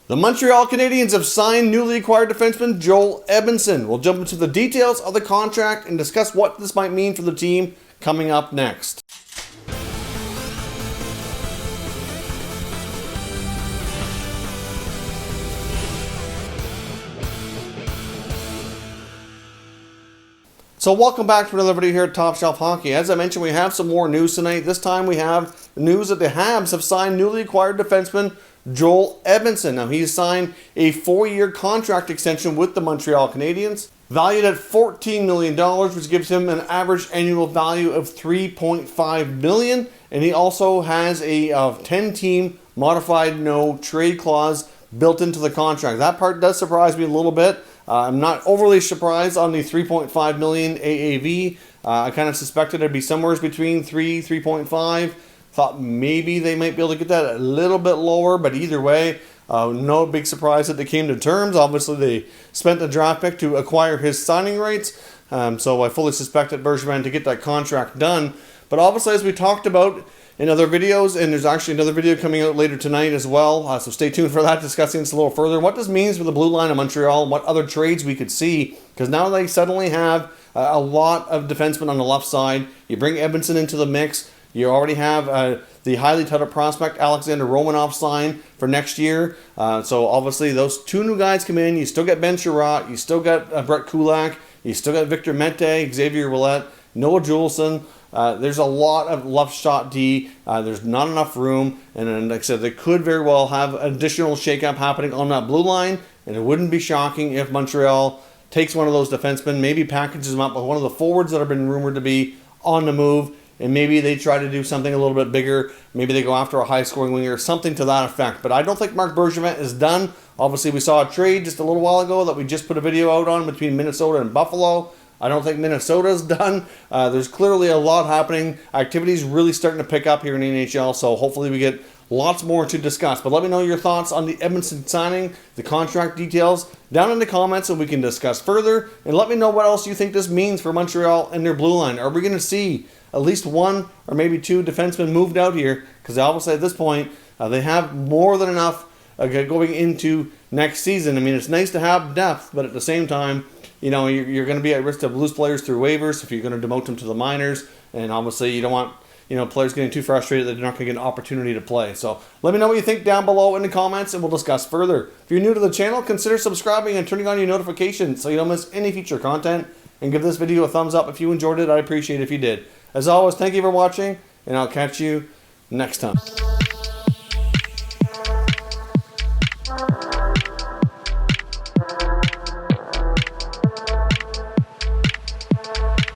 The Montreal Canadiens have signed newly acquired defenseman Joel Edmundson. We'll jump into the details of the contract and discuss what this might mean for the team coming up next. So welcome back to another video here at Top Shelf Hockey. As I mentioned, we have some more news tonight. This time we have news that the Habs have signed newly acquired defenseman Joel Edmundson. Now he's signed a 4-year contract extension with the Montreal Canadiens, valued at $14 million, which gives him an average annual value of $3.5 million. And he also has a 10-team modified no trade clause built into the contract. That part does surprise me a little bit. I'm not overly surprised on the $3.5 million AAV. I kind of suspected it'd be somewhere between 3.5. Thought maybe they might be able to get that a little bit lower, but either way, no big surprise that they came to terms. Obviously, they spent the draft pick to acquire his signing rights, so I fully suspected Bergevin to get that contract done. But obviously, as we talked about in other videos, and there's actually another video coming out later tonight as well, so stay tuned for that, discussing this a little further. What this means for the blue line of Montreal, and what other trades we could see, because now they suddenly have a lot of defensemen on the left side. You bring Edmundson into the mix. You already have the highly touted prospect Alexander Romanov signed for next year. So obviously those two new guys come in. You still get Ben Sherratt. You still got Brett Kulak. You still got Victor Mete, Xavier Ouellet, Noah Juleson. There's a lot of left shot D. There's not enough room. And then, like I said, they could very well have additional shakeup happening on that blue line. And it wouldn't be shocking if Montreal takes one of those defensemen, maybe packages them up with one of the forwards that have been rumored to be on the move. And maybe they try to do something a little bit bigger. Maybe they go after a high-scoring winger, something to that effect. But I don't think Marc Bergevin is done. Obviously, we saw a trade just a little while ago that we just put a video out on between Minnesota and Buffalo. I don't think Minnesota's done. There's clearly a lot happening. Activity's really starting to pick up here in the NHL, so hopefully we get lots more to discuss. But let me know your thoughts on the Edmundson signing, the contract details, down in the comments so we can discuss further. And let me know what else you think this means for Montreal and their blue line. Are we going to see at least one or maybe two defensemen moved out here? Because obviously at this point, they have more than enough going into next season. I mean, it's nice to have depth, but at the same time, you know, you're going to be at risk of lose players through waivers if you're going to demote them to the minors. And obviously you don't want, players getting too frustrated that they're not going to get an opportunity to play. So let me know what you think down below in the comments, and we'll discuss further. If you're new to the channel, consider subscribing and turning on your notifications so you don't miss any future content. And give this video a thumbs up if you enjoyed it. I'd appreciate it if you did. As always, thank you for watching, and I'll catch you next time.